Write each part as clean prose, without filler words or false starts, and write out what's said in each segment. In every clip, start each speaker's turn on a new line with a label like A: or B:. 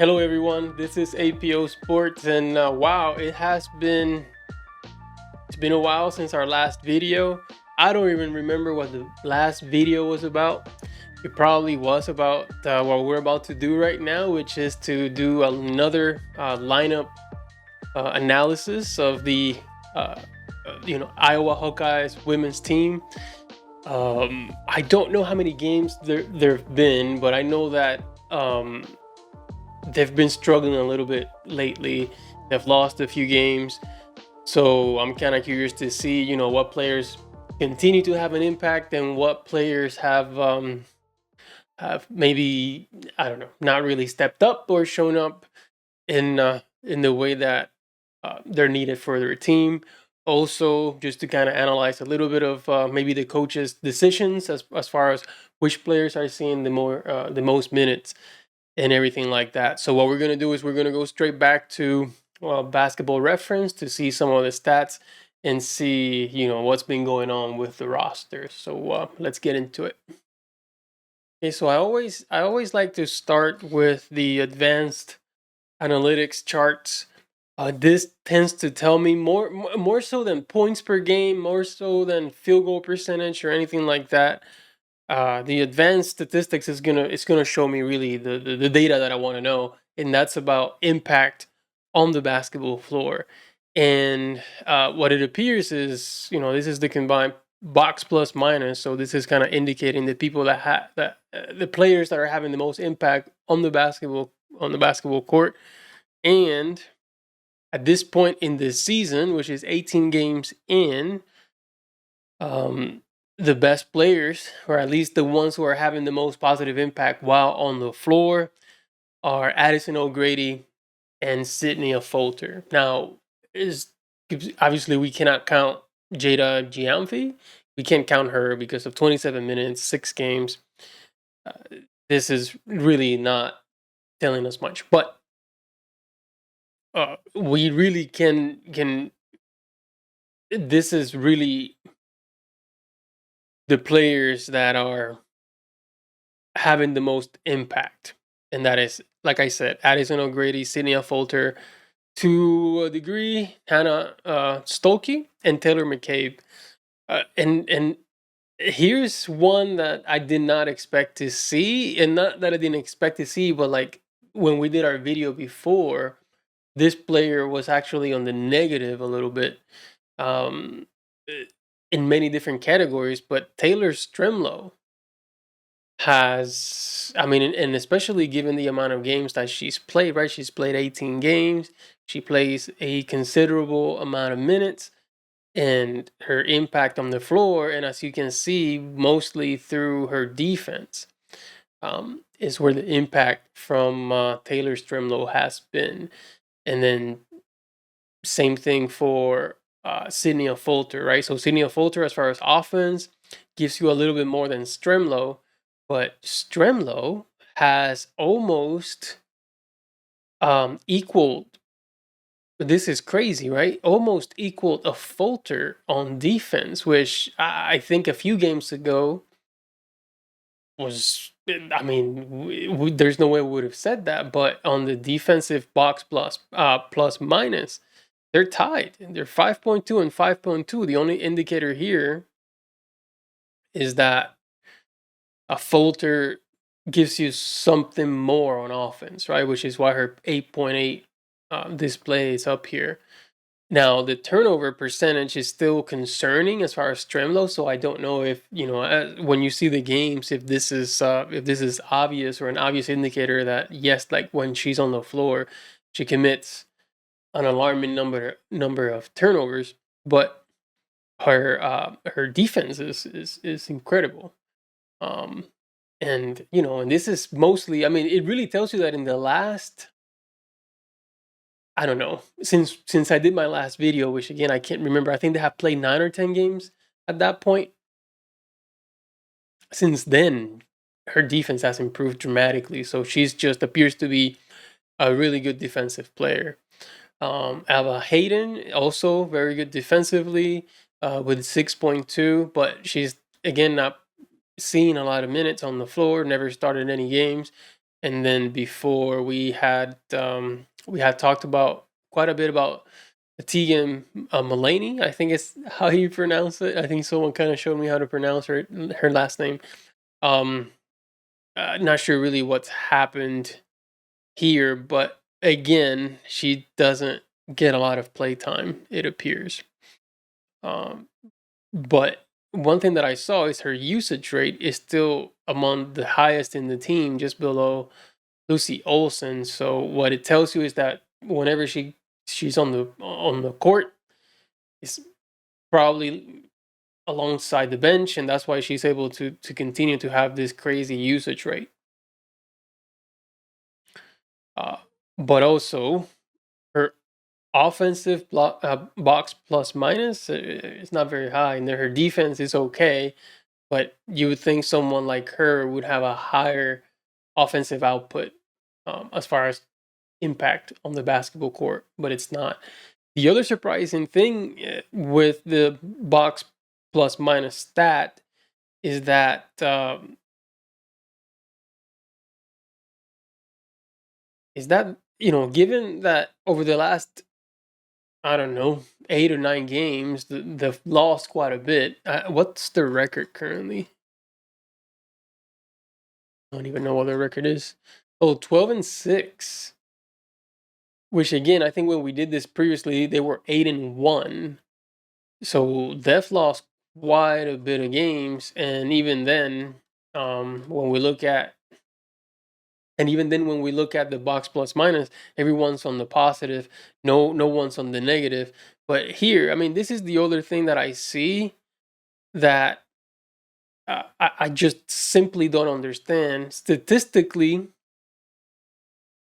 A: Hello everyone, this is APO Sports, and wow, it's been a while since our last video. I don't even remember what the last video was about. It probably was about what we're about to do right now, which is to do another lineup analysis of the Iowa Hawkeyes women's team. I don't know how many games there've been, but I know that they've been struggling a little bit lately. They've lost a few games. So I'm kind of curious to see, what players continue to have an impact and what players have maybe, I don't know, not really stepped up or shown up in the way that they're needed for their team. Also, just to kind of analyze a little bit of maybe the coaches' decisions as far as which players are seeing the most minutes and everything like that. So what we're gonna do is we're gonna go straight back to Basketball Reference to see some of the stats and see what's been going on with the roster. So let's get into it. Okay, so I always like to start with the advanced analytics charts. This tends to tell me more so than points per game, more so than field goal percentage or anything like that. The advanced statistics is gonna show me really the data that I want to know, and that's about impact on the basketball floor. And what it appears is, this is the combined box plus minus. So this is kind of indicating the people that the players that are having the most impact on the basketball court. And at this point in this season, which is 18 games in, um, the best players, or at least the ones who are having the most positive impact while on the floor, are Addison O'Grady and Sydney Folter. Now, is obviously we cannot count Jada Giamfi. We can't count her because of 27 minutes, 6 games. Uh, this is really not telling us much, but we really can. This is really the players that are having the most impact. And that is, like I said, Addison O'Grady, Sydney Folter, to a degree, Hannah Stokey, and Taylor McCabe. And here's one that I did not expect to see, and not that I didn't expect to see, but like when we did our video before, this player was actually on the negative a little bit, um, eh, in many different categories. But Taylor Strimlow has, I mean, and especially given the amount of games that she's played, right? She's played 18 games. She plays a considerable amount of minutes, and her impact on the floor, and as you can see, mostly through her defense, is where the impact from Taylor Strimlow has been. And then same thing for Sydney Folter, right? So Sydney Folter, as far as offense, gives you a little bit more than Stremlow, but Stremlow has almost equaled. This is crazy, right? Almost equaled a Folter on defense, which I think a few games ago was. I mean, there's no way we would have said that, but on the defensive box plus minus, they're tied. They're 5.2 and 5.2. The only indicator here is that a Folter gives you something more on offense, right? Which is why her 8.8 display is up here. Now, the turnover percentage is still concerning as far as Stremlo, so I don't know if, when you see the games, if this is obvious or an obvious indicator that, yes, like when she's on the floor, she commits an alarming number of turnovers, but her defense is incredible. Um, and this is mostly, I mean, it really tells you that in the last, I don't know, since I did my last video, which again I can't remember. I think they have played 9 or 10 games at that point. Since then, her defense has improved dramatically. So she's just appears to be a really good defensive player. Ava Hayden, also very good defensively, with 6.2, but she's again not seeing a lot of minutes on the floor. Never started any games. And then before we had talked about quite a bit about Tegan Mulaney. I think it's how you pronounce it. I think someone kind of showed me how to pronounce her last name. Um, not sure really what's happened here, but again, she doesn't get a lot of play time. It appears. Um, but one thing that I saw is her usage rate is still among the highest in the team, just below Lucy Olson. So what it tells you is that whenever she's on the court, it's probably alongside the bench, and that's why she's able to continue to have this crazy usage rate. Uh, but also her offensive box plus minus is not very high, and then her defense is okay. But you would think someone like her would have a higher offensive output as far as impact on the basketball court, but it's not. The other surprising thing with the box plus minus stat is that given that over the last, I don't know, 8 or 9 games, they've lost quite a bit. What's their record currently? I don't even know what their record is. Oh, 12-6. Which again, I think when we did this previously, they were 8-1. So they've lost quite a bit of games, and even then, when we look at when we look at the box plus minus, everyone's on the positive. No one's on the negative. But here, I mean, this is the other thing that I see that I just simply don't understand. Statistically,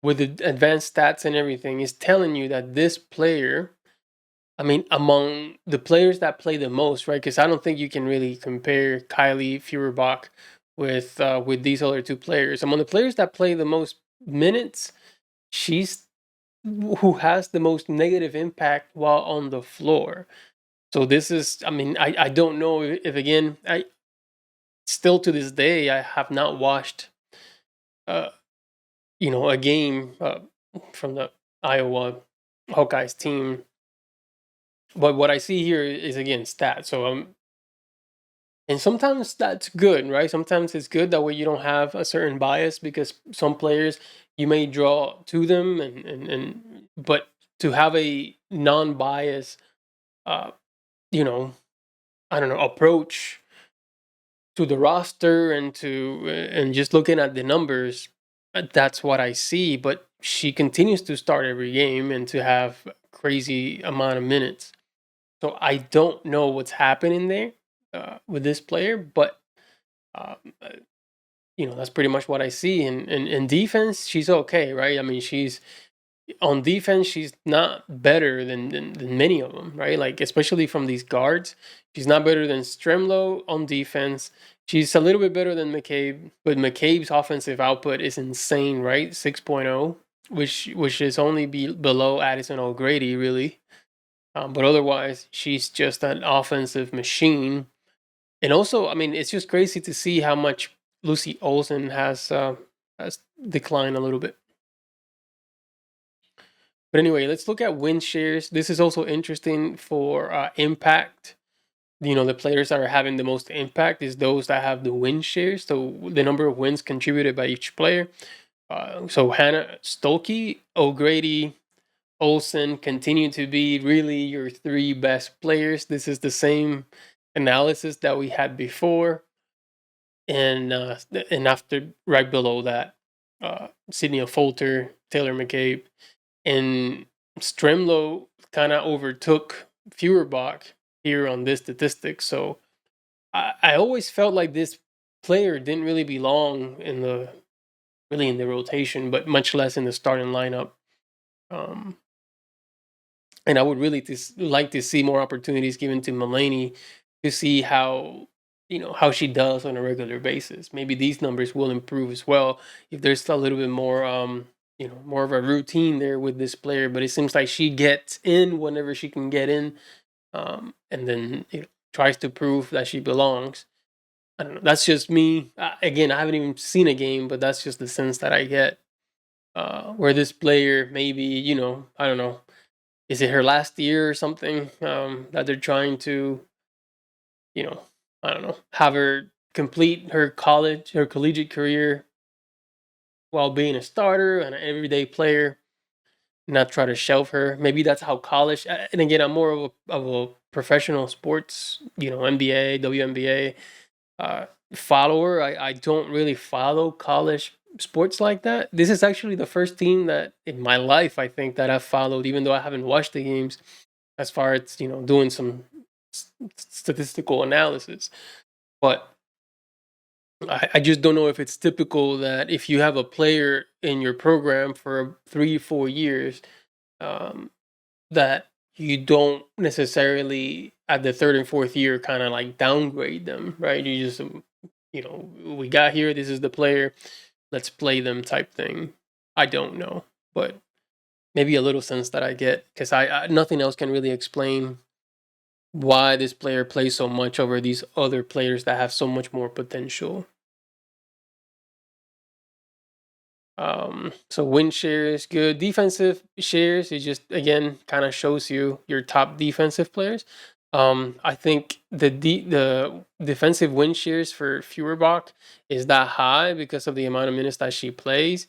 A: with the advanced stats and everything, is telling you that this player, I mean, among the players that play the most, right? Because I don't think you can really compare Kylie Feuerbach with these other two players. Among the players that play the most minutes, she's who has the most negative impact while on the floor. So this is, I mean, I don't know if again, I still to this day I have not watched, uh, a game from the Iowa Hawkeyes team. But what I see here is again stats. So and sometimes that's good, right? Sometimes it's good that way you don't have a certain bias because some players you may draw to them and but to have a non-bias uh you know, I don't know, approach to the roster and and just looking at the numbers, that's what I see, but she continues to start every game and to have crazy amount of minutes. So I don't know what's happening there with this player, but um, uh, that's pretty much what I see. And in defense, she's okay, right? I mean, she's on defense, she's not better than many of them, right? Like especially from these guards, she's not better than Stremlo on defense. She's a little bit better than McCabe, but McCabe's offensive output is insane, right? 6.0, which is only below Addison O'Grady, really. But otherwise, she's just an offensive machine. And also, I mean, it's just crazy to see how much Lucy Olsen has declined a little bit. But anyway, let's look at win shares. This is also interesting for impact. The players that are having the most impact is those that have the win shares. So the number of wins contributed by each player. So Hannah Stolke, O'Grady, Olsen continue to be really your three best players. This is the same analysis that we had before, and after right below that, Sydney Folter, Taylor McCabe, and Stremlo kind of overtook Feuerbach here on this statistic. So I always felt like this player didn't really belong in the rotation, but much less in the starting lineup. Um, and I would really like to see more opportunities given to Mulaney to see how she does on a regular basis. Maybe these numbers will improve as well if there's a little bit more more of a routine there with this player. But it seems like she gets in whenever she can get in, and then tries to prove that she belongs. I don't know. That's just me. Again, I haven't even seen a game, but that's just the sense that I get. Where this player maybe, I don't know, is it her last year or something, that they're trying to, you know, I don't know, have her complete her collegiate career while being a starter and an everyday player, not try to shelve her. Maybe that's how college. And again, I'm more of a professional sports, NBA, WNBA follower. I don't really follow college sports like that. This is actually the first team that in my life I think that I've followed, even though I haven't watched the games. As far as doing some statistical analysis, but I just don't know if it's typical that if you have a player in your program for 3 4 years, um, that you don't necessarily at the third and fourth year kind of like downgrade them, right? You just we got here. This is the player. Let's play them type thing. I don't know, but maybe a little sense that I get because I nothing else can really explain why this player plays so much over these other players that have so much more potential. So win share is good. Defensive shares, it just again kind of shows you your top defensive players. I think the defensive win shares for Feuerbach is that high because of the amount of minutes that she plays.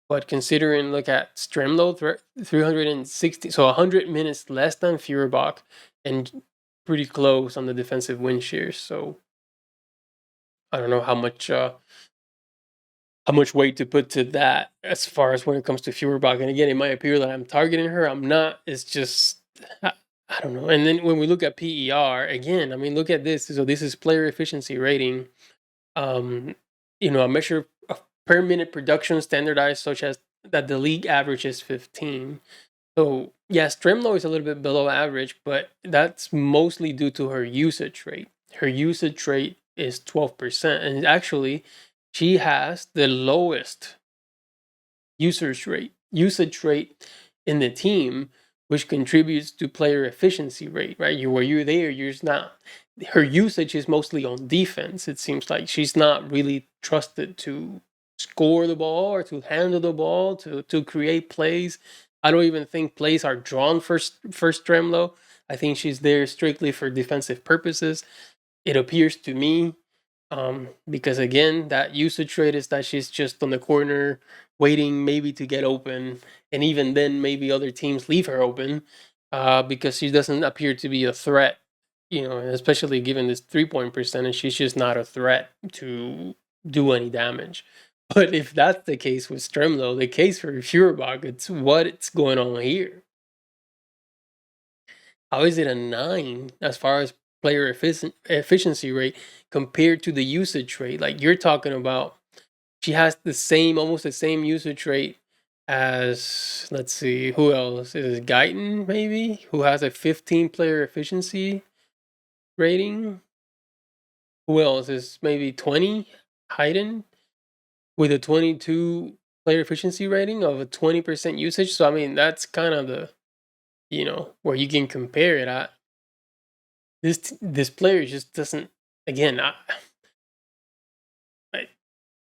A: But considering, look at Stremlo, 360, so 100 minutes less than Feuerbach, and pretty close on the defensive win shares. So I don't know how much weight to put to that as far as when it comes to Feuerbach. And again, it might appear that I'm targeting her. I'm not. It's just I don't know. And then when we look at PER again, I mean, look at this. So this is player efficiency rating. Um, a measure of per minute production standardized, such as that the league average is 15. So yes, Stremlo is a little bit below average, but that's mostly due to her usage rate. Her usage rate is 12%, and actually, she has the lowest usage rate in the team, which contributes to player efficiency rate. Right, where you're there, you're just not. Her usage is mostly on defense. It seems like she's not really trusted to score the ball or to handle the ball to create plays. I don't even think plays are drawn for Stremlo. I think she's there strictly for defensive purposes. It appears to me, because again, that usage rate is that she's just on the corner waiting maybe to get open, and even then, maybe other teams leave her open because she doesn't appear to be a threat. Especially given this 3 point percentage, she's just not a threat to do any damage. But if that's the case with Stremlo, the case for Feuerbach, it's what's going on here. How is it a 9 as far as player efficiency rate compared to the usage rate? Like you're talking about, she has almost the same usage rate as, let's see, who else? Is it Guyton maybe? Who has a 15 player efficiency rating? Who else is maybe 20? Hayden with a 22 player efficiency rating of a 20% usage. So I mean, that's kind of the where you can compare it at. This player just doesn't. Again, I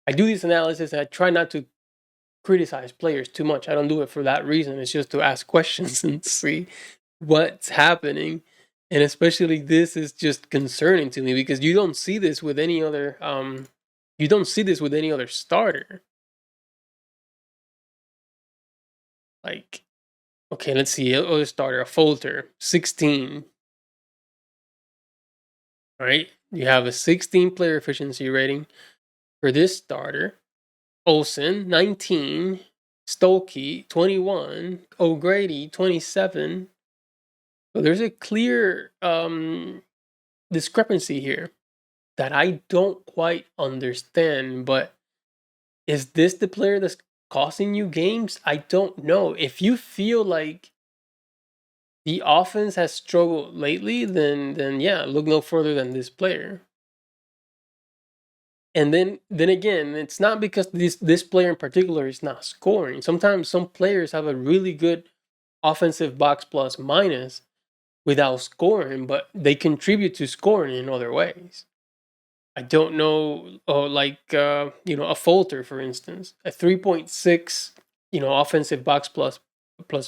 A: I do this analysis and I try not to criticize players too much. I don't do it for that reason. It's just to ask questions and see what's happening. And especially this is just concerning to me because you don't see this with any other starter. Like, okay, let's see, other starter, a Folter, 16. Right? You have a 16 player efficiency rating for this starter. Olsen, 19. Stolke, 21. O'Grady, 27. So there's a clear discrepancy here that I don't quite understand. But is this the player that's costing you games? I don't know. If you feel like the offense has struggled lately, then yeah, look no further than this player. And then again, it's not because this player in particular is not scoring. Sometimes some players have a really good offensive box plus minus without scoring, but they contribute to scoring in other ways. I don't know, like a Folter, for instance, a 3.6, offensive box plus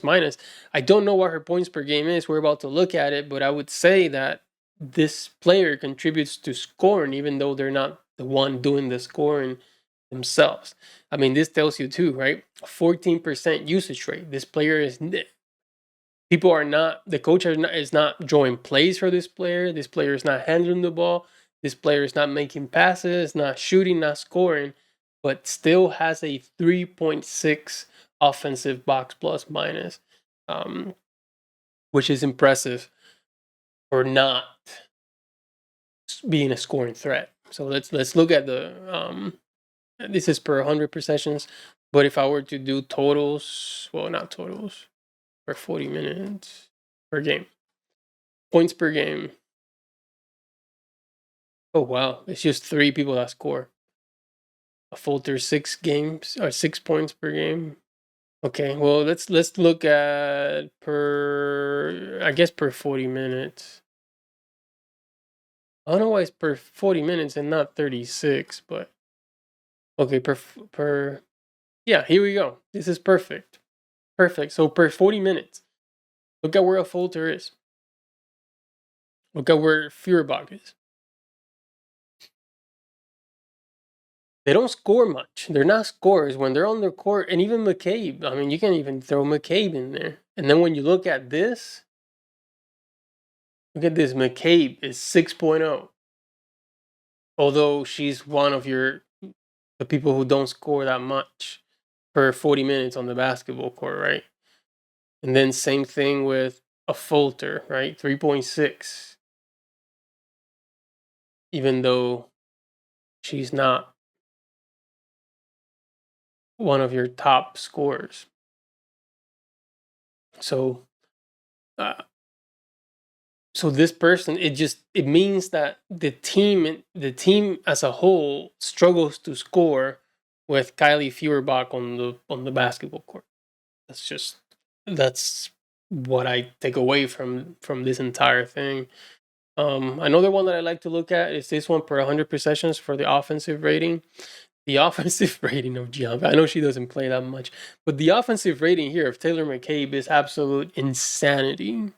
A: minus. I don't know what her points per game is. We're about to look at it, but I would say that this player contributes to scoring, even though they're not the one doing the scoring themselves. I mean, this tells you too, right? 14% usage rate. This player is people are not the coach is not drawing plays for this player. This player is not handling the ball. This player is not making passes, not shooting, not scoring, but still has a 3.6 offensive box plus minus, um, which is impressive for not being a scoring threat. So let's look at the this is per 100 possessions, but if I were to do totals, well, not totals, for 40 minutes per game, points per game. Oh wow, it's just 3 people that score. A Folter 6 games or 6 points per game. Okay, well let's look at per 40 minutes. I don't know why it's per 40 minutes and not 36, but okay, per yeah, here we go. This is perfect. Perfect. So per 40 minutes, look at where a Folter is. Look at where Feuerbach is. They don't score much. They're not scorers when they're on the court, and even McCabe. I mean, you can even throw McCabe in there. And then when you look at this, look at this. McCabe is 6.0. Although she's one of the people who don't score that much per 40 minutes on the basketball court, right? And then same thing with a Folter, right? 3.6. Even though she's not one of your top scorers. So uh, so this person, it means that the team as a whole struggles to score with Kylie Feuerbach on the basketball court. That's what I take away from this entire thing. Another one that I like to look at is this one per 100 possessions for the offensive rating. The offensive rating of Gianna. I know she doesn't play that much, but the offensive rating here of Taylor McCabe is absolute insanity.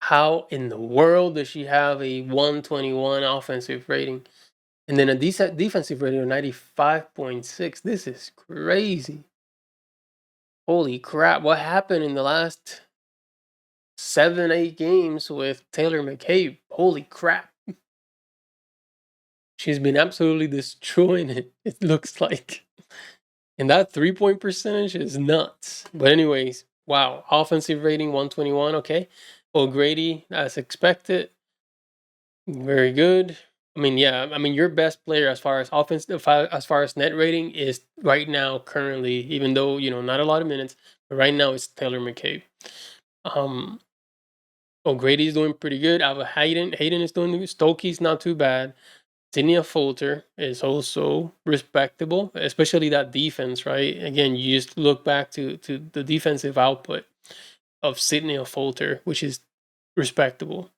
A: How in the world does she have a 121 offensive rating and then a decent defensive rating of 95.6? This is crazy. Holy crap. What happened in the last 7, 8 games with Taylor McCabe? Holy crap. She's been absolutely destroying it looks like. And that 3-point percentage is nuts. But anyways, wow. Offensive rating 121, okay. O'Grady, as expected. Very good. I mean, yeah. I mean, your best player as far as offense, as far as net rating is right now, currently, even though not a lot of minutes, but right now it's Taylor McCabe. Um, O'Grady's doing pretty good. Ava Hayden is doing good. Stokey's not too bad. Sydney Folter is also respectable, especially that defense, right? Again, you just look back to the defensive output of Sydney Folter, which is respectable.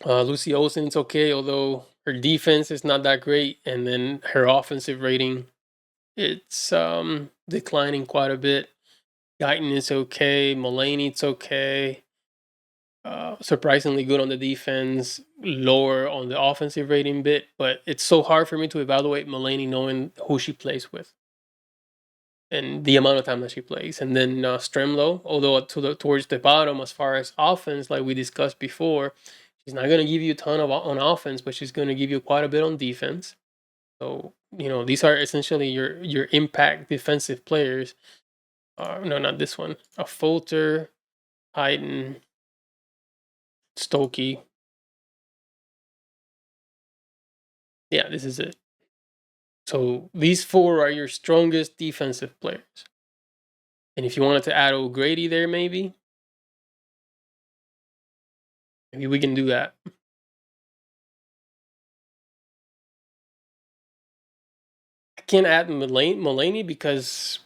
A: Lucy Olsen's okay, although her defense is not that great, and then her offensive rating, it's declining quite a bit. Guyton is okay, Mulaney it's okay. Surprisingly good on the defense, lower on the offensive rating bit, but it's so hard for me to evaluate Mulaney knowing who she plays with and the amount of time that she plays. And then Stremlo, although towards the bottom as far as offense, like we discussed before, she's not going to give you a ton on offense, but she's going to give you quite a bit on defense. So these are essentially your impact defensive players. No, not this one. A Folter, Hayden, Stokey. Yeah, this is it. So these 4 are your strongest defensive players. And if you wanted to add O'Grady there, maybe we can do that. I can't add Mulaney because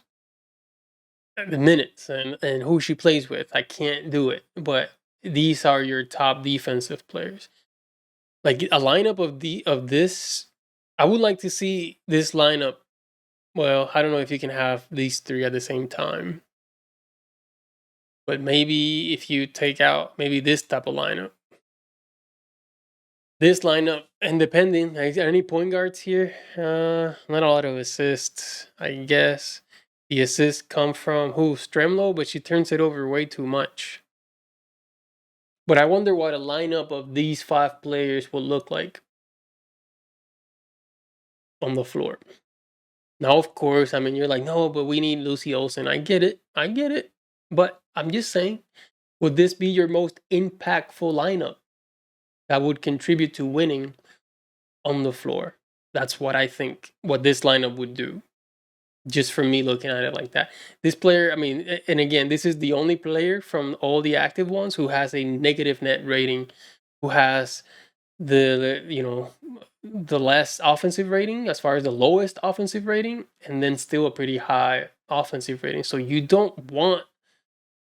A: the minutes and who she plays with. I can't do it. But these are your top defensive players. Like a lineup of this, I would like to see this lineup. Well, I don't know if you can have these three at the same time, but maybe if you take out maybe this type of lineup, and depending, are there any point guards here? Not a lot of assists, I guess. The assists come from who? Stremlo, but she turns it over way too much. But I wonder what a lineup of these 5 players will look like on the floor. Now, of course, I mean, you're like, no, but we need Lucy Olsen. I get it. I get it. But I'm just saying, would this be your most impactful lineup that would contribute to winning on the floor? That's what I think, what this lineup would do. Just from me looking at it like that. This player, I mean, and again, this is the only player from all the active ones who has a negative net rating, who has the less offensive rating as far as the lowest offensive rating, and then still a pretty high offensive rating. So you don't want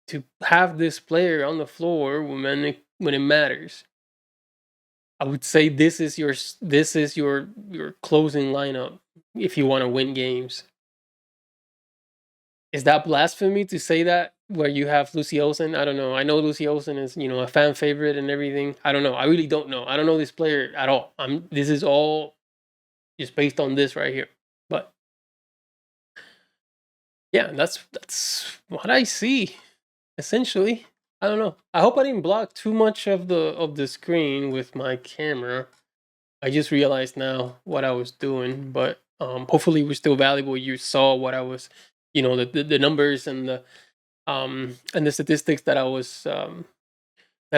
A: to have this player on the floor when it matters. I would say this is your closing lineup if you want to win games. Is that blasphemy to say that where you have Lucy Olsen? I don't know. I know Lucy Olsen is, a fan favorite and everything. I don't know. I really don't know. I don't know this player at all. This is all just based on this right here. But yeah, that's what I see essentially. I don't know. I hope I didn't block too much of the screen with my camera. I just realized now what I was doing, but hopefully it was still valuable. You saw what I was, the numbers and the statistics that I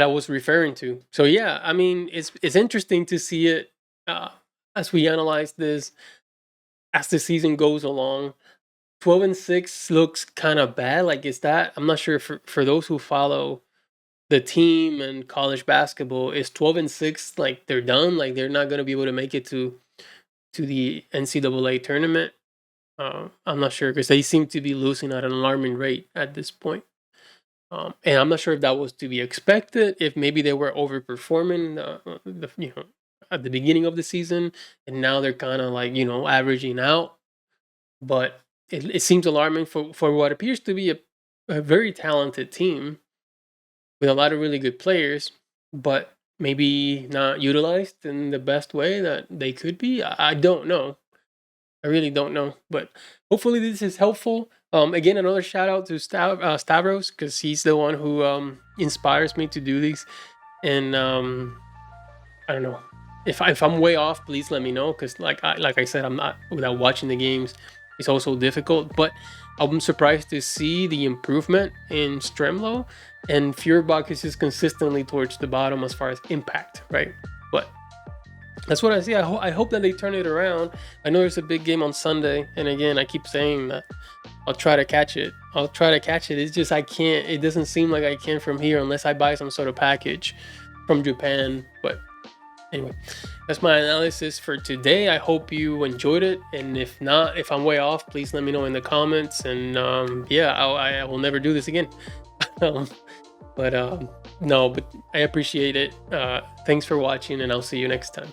A: was referring to. So yeah, I mean, it's interesting to see it as we analyze this as the season goes along. 12-6 looks kind of bad. Like, is that? I'm not sure for those who follow the team and college basketball, is 12-6 like they're done? Like they're not going to be able to make it to the NCAA tournament? I'm not sure because they seem to be losing at an alarming rate at this point. And I'm not sure if that was to be expected. If maybe they were overperforming, at the beginning of the season, and now they're kind of like averaging out. But it seems alarming for what appears to be a very talented team with a lot of really good players, but maybe not utilized in the best way that they could be. I don't know. I really don't know, but hopefully this is helpful. Again, another shout out to Stavros because he's the one who inspires me to do these. And I don't know if I'm way off. Please let me know because like I said, I'm not without watching the games. It's also difficult, but I'm surprised to see the improvement in Stremlo, and Feuerbach is just consistently towards the bottom as far as impact, right? But that's what I see. I hope that they turn it around. I know there's a big game on Sunday, and again, I keep saying that I'll try to catch it. It's just I can't. It doesn't seem like I can from here unless I buy some sort of package from Japan. But anyway, that's my analysis for today. I hope you enjoyed it, and if not, if I'm way off, please let me know in the comments. And I will never do this again. No, but I appreciate it. Thanks for watching, and I'll see you next time.